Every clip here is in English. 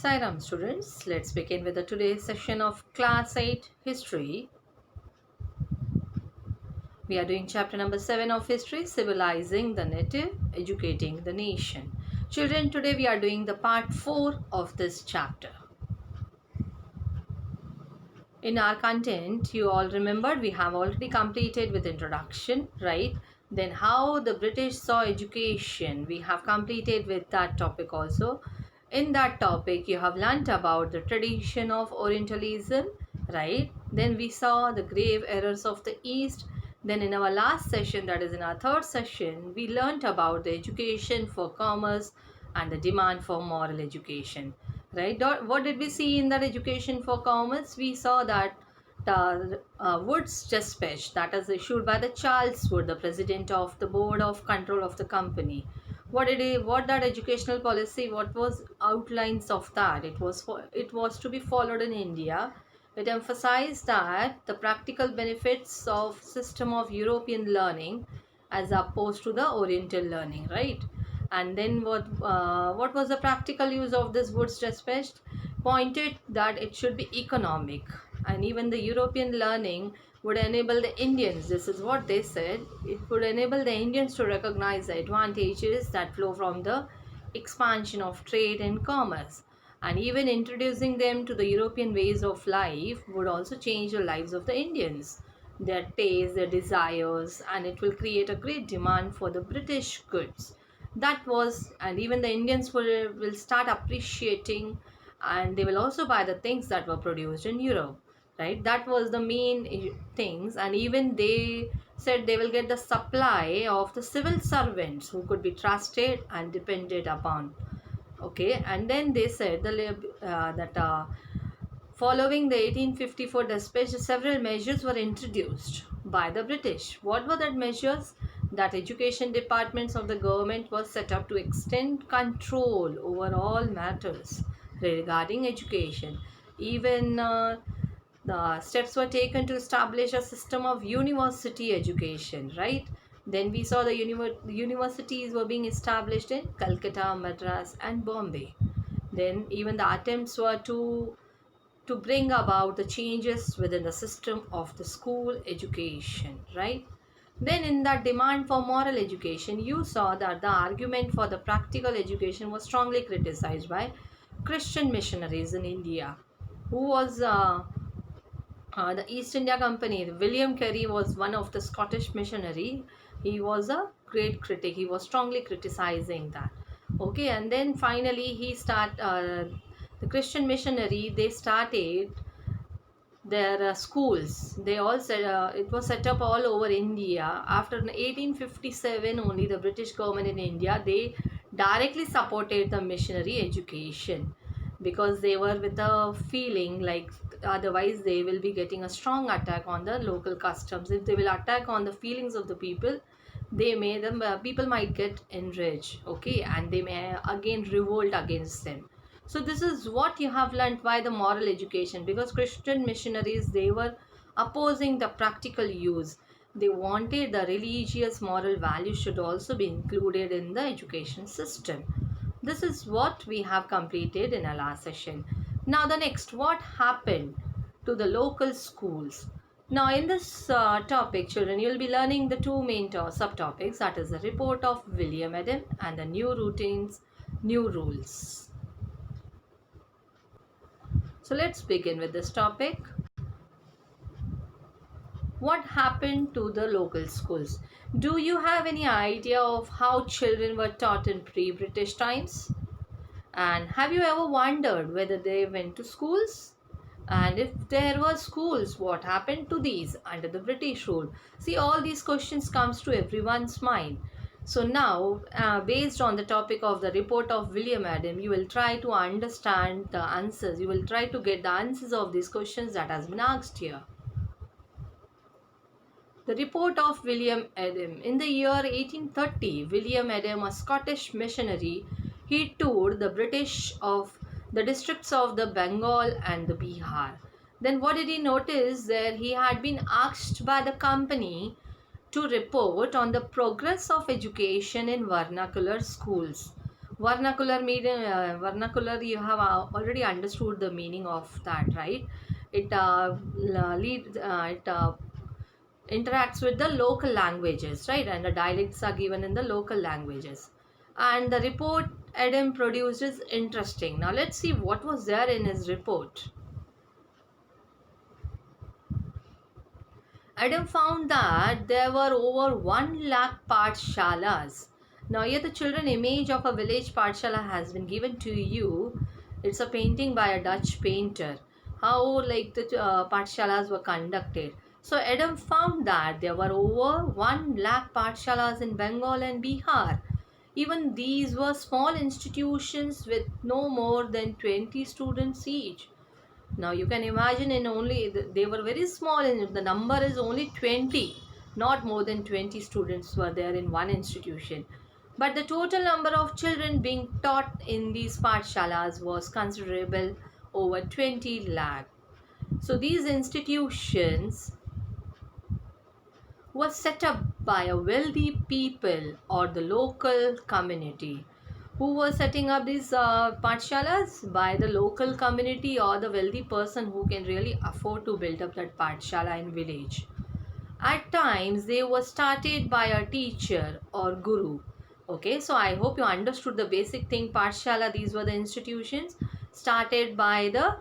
Sairam students, let's begin with the today's session of Class 8 History. We are doing chapter number 7 of History, Civilizing the Native, Educating the Nation. Children, today we are doing the part 4 of this chapter. In our content, you all remembered we have already completed with introduction, right? Then how the British saw education, we have completed with that topic also. In that topic, you have learnt about the tradition of Orientalism, right? Then we saw the grave errors of the East. Then in our last session, that is in our third session, we learnt about the education for commerce and the demand for moral education, right? What did we see in that education for commerce? We saw that Wood's dispatch that is issued by the Charles Wood, the president of the board of control of the company. What that educational policy, what was outlines of that? It was to be followed in India. It emphasized that the practical benefits of system of European learning as opposed to the Oriental learning, right? And then what was the practical use of this Wood's dispatch? Pointed that it should be economic, and even the European learning would enable the Indians, this is what they said, it would enable the Indians to recognize the advantages that flow from the expansion of trade and commerce, and even introducing them to the European ways of life would also change the lives of the Indians, their tastes, their desires, and it will create a great demand for the British goods. That was, and even the Indians will start appreciating, and they will also buy the things that were produced in Europe, right? That was the main things, and even they said they will get the supply of the civil servants who could be trusted and depended upon. Okay, and then they said that following the 1854 dispatch, several measures were introduced by the British. What were that measures? That education departments of the government were set up to extend control over all matters regarding education. Even the steps were taken to establish a system of university education, right? Then we saw the universities were being established in Calcutta, Madras, and Bombay. Then even the attempts were to bring about the changes within the system of the school education, right? Then in that demand for moral education, you saw that the argument for the practical education was strongly criticized by Christian missionaries in India, who was the East India Company. William Carey was one of the Scottish missionary. He was a great critic. He was strongly criticizing that. Okay, and then finally the Christian missionary. They started their schools. They all said it was set up all over India. After 1857, only the British government in India, they directly supported the missionary education, because they were with the feeling like otherwise they will be getting a strong attack on the local customs. If they will attack on the feelings of the people, they may them people might get enraged, okay, and they may again revolt against them. So this is what you have learned by the moral education, because Christian missionaries, they were opposing the practical use. They wanted the religious moral values should also be included in the education system. This is what we have completed in our last session. Now the next, what happened to the local schools? Now in this topic, children, you will be learning the two main subtopics, that is the report of William Adam and the new routines, new rules. So let's begin with this topic. What happened to the local schools? Do you have any idea of how children were taught in pre-British times? And have you ever wondered whether they went to schools? And if there were schools, what happened to these under the British rule? See, all these questions comes to everyone's mind. So now, based on the topic of the report of William Adam, you will try to understand the answers. You will try to get the answers of these questions that has been asked here. The report of William Adam. In the year 1830, William Adam, a Scottish missionary, he toured the British of the districts of the Bengal and the Bihar. Then what did he notice? There he had been asked by the company to report on the progress of education in vernacular schools. Vernacular, you have already understood the meaning of that, right? It interacts with the local languages, right? And the dialects are given in the local languages. And the report Adam produced is interesting. Now let's see what was there in his report. Adam found that there were over 1 lakh Pathshalas. Now here the children image of a village Pathshala has been given to you. It's a painting by a Dutch painter. How like the Pathshalas were conducted. So Adam found that there were over 1 lakh Pathshalas in Bengal and Bihar. Even these were small institutions with no more than 20 students each. Now you can imagine in only they were very small and the number is only 20, not more than 20 students were there in one institution. But the total number of children being taught in these pathshalas was considerable, over 20 lakh. So these institutions was set up by a wealthy people or the local community. Who was setting up these pathshalas? By the local community or the wealthy person who can really afford to build up that pathshala in village. At times they were started by a teacher or guru. Okay, so I hope you understood the basic thing. Pathshala, these were the institutions started by the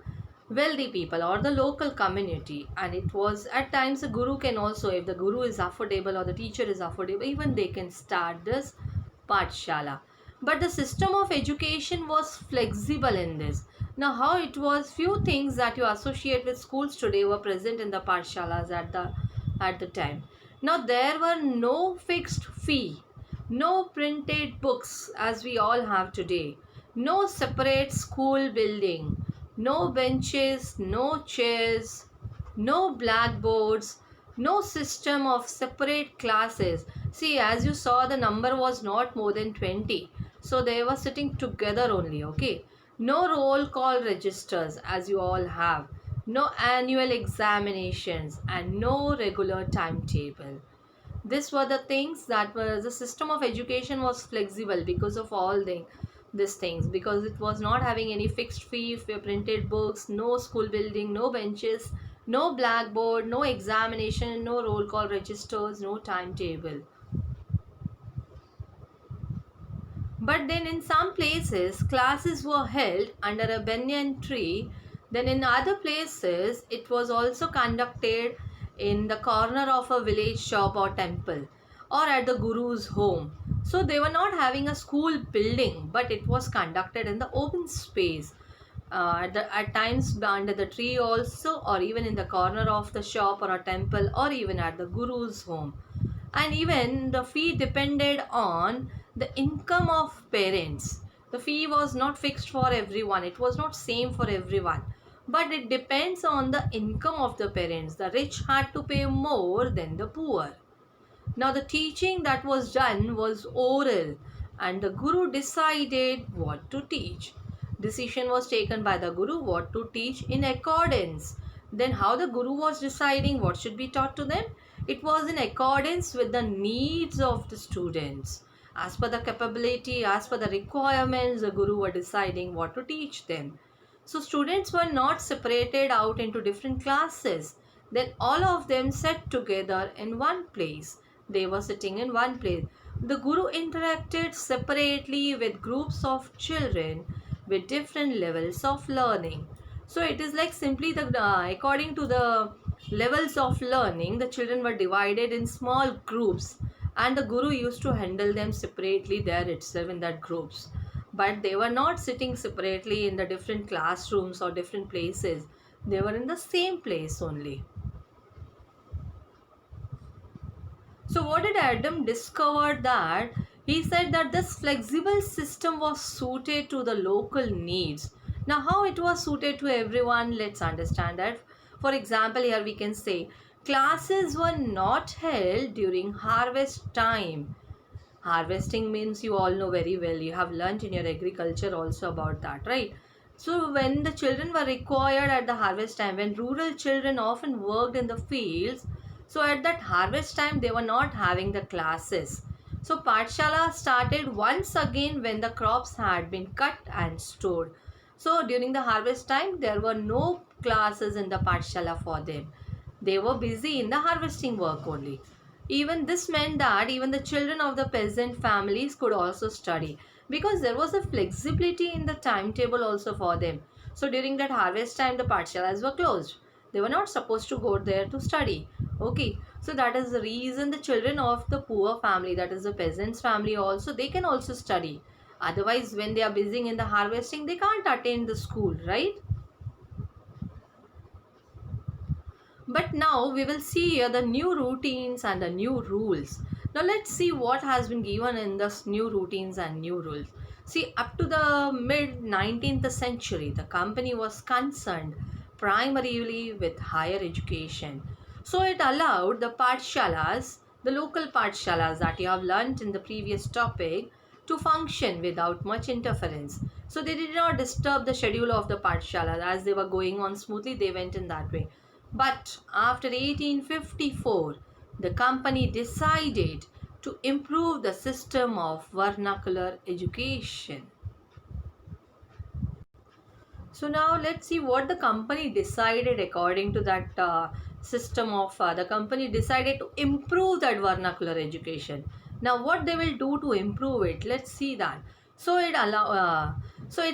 wealthy people or the local community, and it was at times a guru can also, if the guru is affordable or the teacher is affordable, even they can start this pathshala. But the system of education was flexible in this. Now how it was, few things that you associate with schools today were present in the pathshalas at the time. Now there were no fixed fee, no printed books as we all have today, no separate school building, no benches, no chairs, no blackboards, no system of separate classes. See, as you saw, the number was not more than 20. So they were sitting together only, okay? No roll call registers as you all have, no annual examinations, and no regular timetable. These were the things that was the system of education was flexible because of all these things, because it was not having any fixed fee for printed books, no school building, no benches, no blackboard, no examination, no roll call registers, no timetable. But then in some places classes were held under a banyan tree. Then in other places it was also conducted in the corner of a village shop or temple or at the guru's home. So they were not having a school building, but it was conducted in the open space. At times under the tree also, or even in the corner of the shop or a temple, or even at the guru's home. And even the fee depended on the income of parents. The fee was not fixed for everyone, it was not same for everyone, but it depends on the income of the parents. The rich had to pay more than the poor. Now the teaching that was done was oral, and the guru decided what to teach. Decision was taken by the guru what to teach in accordance. Then how the guru was deciding what should be taught to them? It was in accordance with the needs of the students. As per the capability, as per the requirements, the guru were deciding what to teach them. So students were not separated out into different classes. Then all of them sat together in one place. They were sitting in one place. The guru interacted separately with groups of children with different levels of learning. So it is like simply the according to the levels of learning, the children were divided in small groups, and the guru used to handle them separately there itself in that groups. But they were not sitting separately in the different classrooms or different places. They were in the same place only. So what did Adam discover? That he said that this flexible system was suited to the local needs. Now how it was suited to everyone, let's understand that. For example, here we can say classes were not held during harvest time. Harvesting means you all know very well, you have learnt in your agriculture also about that, right? So when the children were required at the harvest time, when rural children often worked in the fields, so at that harvest time they were not having the classes. So Pathshala started once again when the crops had been cut and stored. So during the harvest time, there were no classes in the Pathshala for them. They were busy in the harvesting work only. Even this meant that even the children of the peasant families could also study, because there was a flexibility in the timetable also for them. So during that harvest time, the Pathshalas were closed. They were not supposed to go there to study. Okay, so that is the reason the children of the poor family, that is the peasants family also, they can also study. Otherwise, when they are busy in the harvesting, they can't attend the school, right? But now we will see here the new routines and the new rules. Now let's see what has been given in this new routines and new rules. See, up to the mid 19th century, the company was concerned primarily with higher education. So it allowed the pathshalas, the local pathshalas that you have learnt in the previous topic, to function without much interference. So they did not disturb the schedule of the pathshalas. As they were going on smoothly, they went in that way. But after 1854, the company decided to improve the system of vernacular education. So now let's see what the company decided according to that system of the company decided to improve that vernacular education. Now what they will do to improve it? Let's see that. So it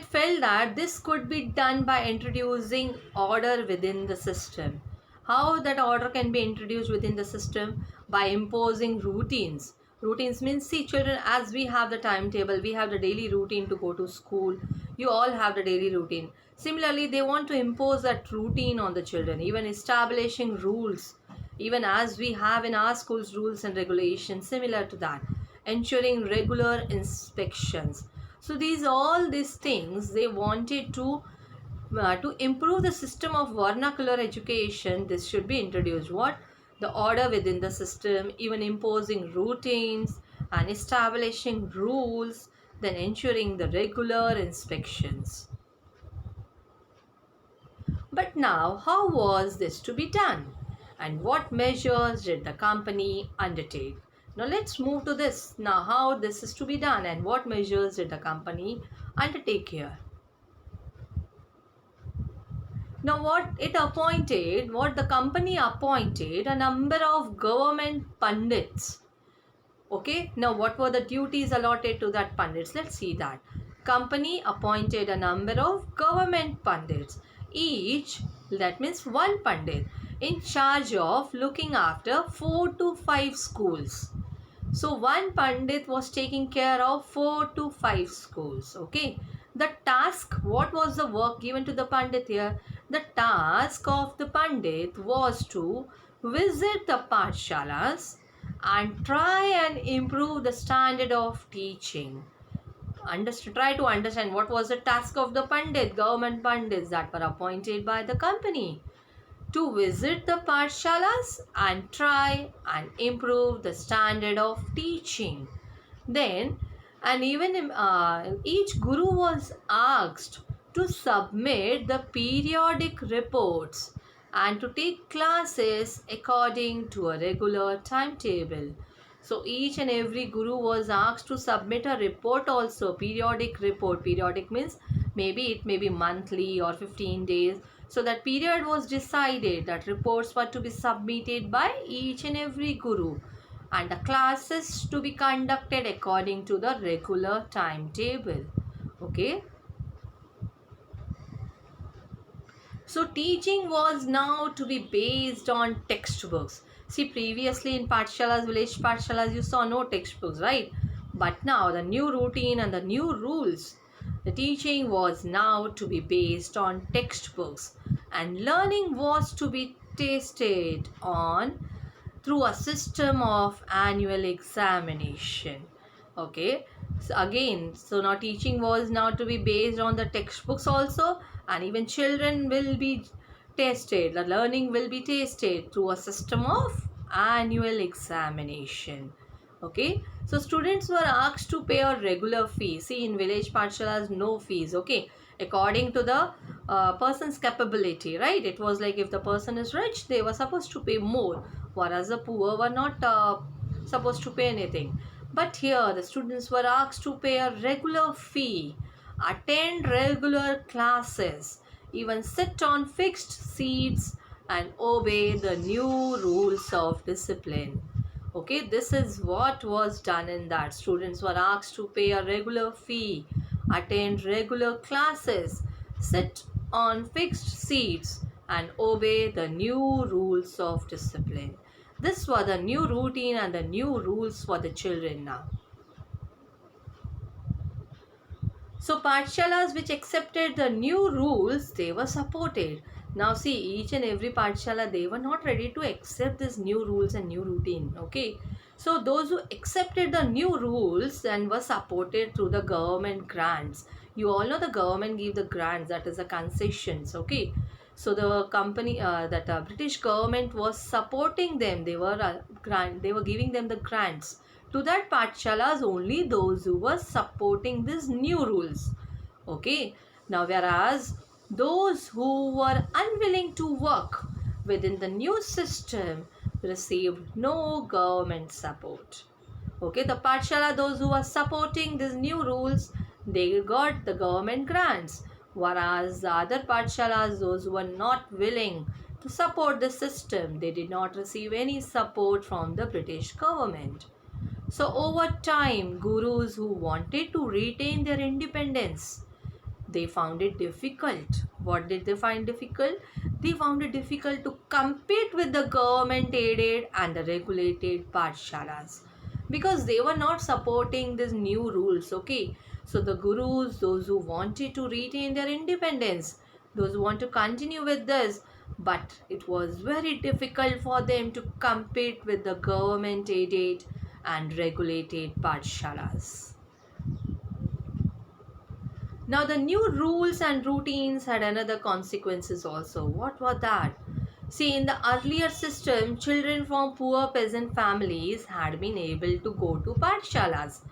felt that this could be done by introducing order within the system. How that order can be introduced within the system? By imposing routines. Routines means, see children, as we have the timetable, we have the daily routine to go to school. You all have the daily routine. Similarly, they want to impose that routine on the children, even establishing rules, even as we have in our schools rules and regulations similar to that, ensuring regular inspections. So these things they wanted to improve the system of vernacular education. This should be introduced. What? The order within the system, even imposing routines and establishing rules, then ensuring the regular inspections. But now, how was this to be done? And what measures did the company undertake? Now let's move to this. Now how this is to be done and what measures did the company undertake here? Now what the company appointed a number of government pundits. Okay, now what were the duties allotted to that pundits? Let's see that. Company appointed a number of government pundits. Each, that means one pandit, in charge of looking after 4 to 5 schools. So one pandit was taking care of 4 to 5 schools. Okay. The task, what was the work given to the pandit here? The task of the pandit was to visit the pathshalas and try and improve the standard of teaching. Try to understand what was the task of the pandit, government pandits that were appointed by the company. To visit the pathshalas and try and improve the standard of teaching. Then, and even each guru was asked to submit the periodic reports and to take classes according to a regular timetable. So each and every guru was asked to submit a report also, periodic report. Periodic means maybe it may be monthly or 15 days. So that period was decided that reports were to be submitted by each and every guru and the classes to be conducted according to the regular timetable. Okay. So teaching was now to be based on textbooks. See, previously in Pathshalas, village Pathshalas, you saw no textbooks, right? But now the new routine and the new rules, the teaching was now to be based on textbooks and learning was to be tested on through a system of annual examination. Okay, so again, so now teaching was now to be based on the textbooks also, and even children will be tested, the learning will be tested through a system of annual examination. Okay, so students were asked to pay a regular fee. See, in village pathshalas no fees. Okay, according to the person's capability, right? It was like if the person is rich, they were supposed to pay more, whereas the poor were not supposed to pay anything. But here the students were asked to pay a regular fee, attend regular classes, even sit on fixed seats and obey the new rules of discipline. Okay, this is what was done in that. Students were asked to pay a regular fee, attend regular classes, sit on fixed seats, and obey the new rules of discipline. This was the new routine and the new rules for the children now. So Pathshalas which accepted the new rules, they were supported. Now see, each and every Pathshala, they were not ready to accept this new rules and new routine. Okay. So those who accepted the new rules and were supported through the government grants. You all know the government gave the grants, that is the concessions. Okay. So the company, British government was supporting them. They were giving them the grants to that pathshalas only those who were supporting these new rules. Okay. Now whereas those who were unwilling to work within the new system received no government support. Okay, the pathshala, those who were supporting these new rules, they got the government grants, whereas the other pathshalas, those who were not willing to support the system, they did not receive any support from the British government. So over time, gurus who wanted to retain their independence, they found it difficult. What did they find difficult? They found it difficult to compete with the government aided and the regulated pathshalas because they were not supporting these new rules. Okay, so the gurus, those who wanted to retain their independence, those who want to continue with this, but it was very difficult for them to compete with the government aided and regulated pathshalas. Now the new rules and routines had another consequences also. What were that? See, in the earlier system, children from poor peasant families had been able to go to pathshalas,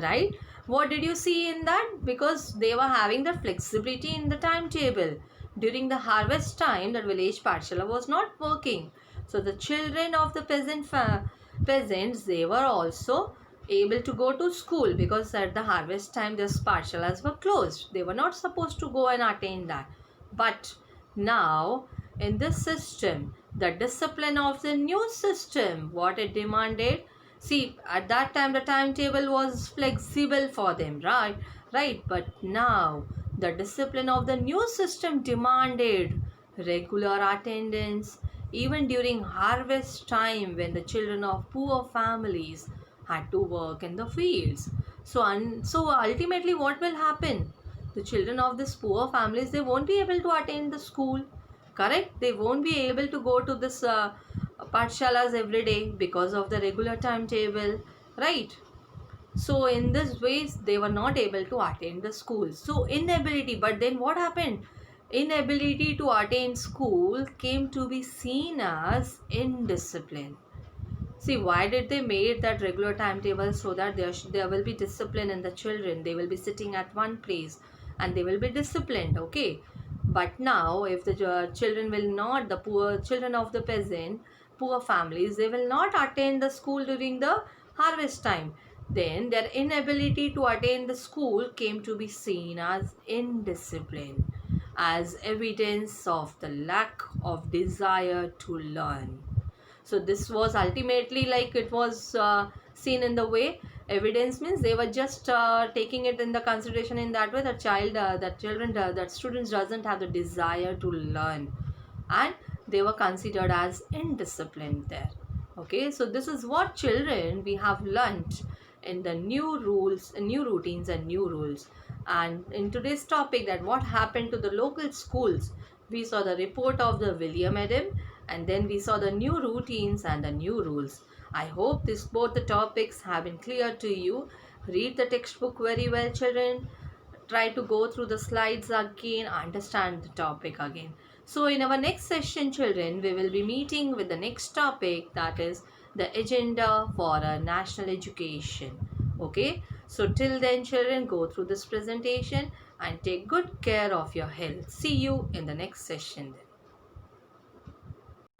right? What did you see in that? Because they were having the flexibility in the timetable. During the harvest time, the village pathshala was not working. So the children of the peasants, they were also able to go to school because at the harvest time the pathshalas were closed. They were not supposed to go and attend that. But now in this system, the discipline of the new system, what it demanded, see, at that time the timetable was flexible for them, right, but now the discipline of the new system demanded regular attendance even during harvest time when the children of poor families had to work in the fields. So ultimately what will happen? The children of these poor families, they won't be able to attend the school. Correct? They won't be able to go to this pathshalas every day because of the regular timetable. Right? So in this ways, they were not able to attend the school. So inability, but then what happened? Inability to attend school came to be seen as indiscipline. See, why did they made that regular timetable? So that there will be discipline in the children. They will be sitting at one place and they will be disciplined. Okay. But now, if the children will not, the poor children of the peasant, poor families, they will not attend the school during the harvest time. Then their inability to attend the school came to be seen as indiscipline, as evidence of the lack of desire to learn. So this was ultimately like it was seen in the way evidence means they were just taking it in the consideration in that way that that students doesn't have the desire to learn and they were considered as indisciplined there. Okay, so this is what children we have learnt in the new rules, new routines and new rules. And in today's topic, that what happened to the local schools, we saw the report of the William Adam and then we saw the new routines and the new rules. I hope this both the topics have been clear to you. Read the textbook very well, children. Try to go through the slides again, understand the topic again. So in our next session, children, we will be meeting with the next topic, that is the agenda for a national education. Okay, so till then, children, go through this presentation and take good care of your health. See you in the next session.